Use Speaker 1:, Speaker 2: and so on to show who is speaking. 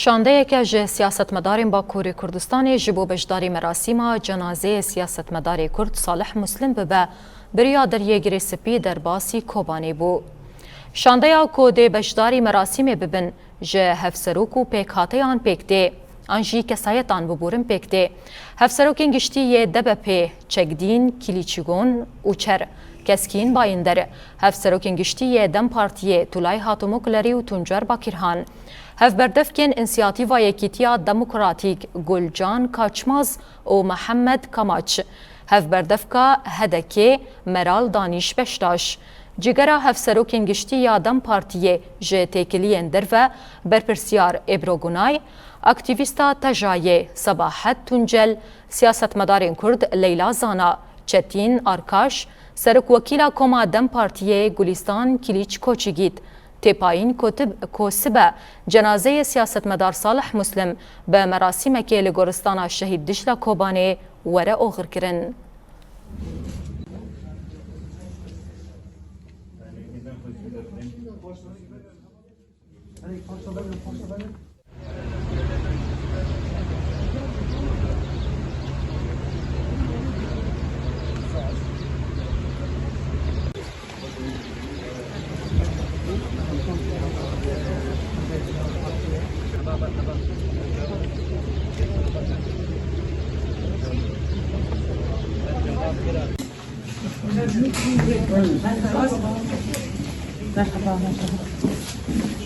Speaker 1: شاندەیەکە ji siyasetmedarên Bakurê Kurdistanê ji bo beşdarî merasîma cenazeyê siyasetmedarê Kurd Salih Muslim bibe biriya deryêgirê spî derbasî Kobanê bû. Şandeya ku dê beşdarî merasîmê bibin ji hevserok û pêkhateyan pêk tê, an jî kesayetan bibûrin pêk tê. Hevserokên giştî yê DBP, Çekdîn, Kilîçîgon û Çer keskîn bayîn der. Hevserokên giştî yê Dem Partiyê Tulay Hatûmoklerî û Tuncer Bakîrhan. Hevberdevkên İnisiyatîva Yekîtiya Demokratîk Gulcan Kaçmaz û Mehemmed Kamaç. Hevberdevka Hedekê Meral Danîş Beştaş. Cigera hevserokên giştî ya Dem Partiyê ji têkiliyên derve berpirsyar Ebro Gunay, aktivîsta Tejayê Sebahet Tuncel, siyasetmedarên Kurd Leyla Zana, Çetin Arkaş, Serokwekîla Koma Dem Partiyê Gulistan Kilîç Koçigît, têpayîn ku sibe cenazeyê siyasetmedar Salih Muslim bi merasîmekê li goristana Şehîd Dişla Kobanê were oxirkirin.
Speaker 2: Merhaba.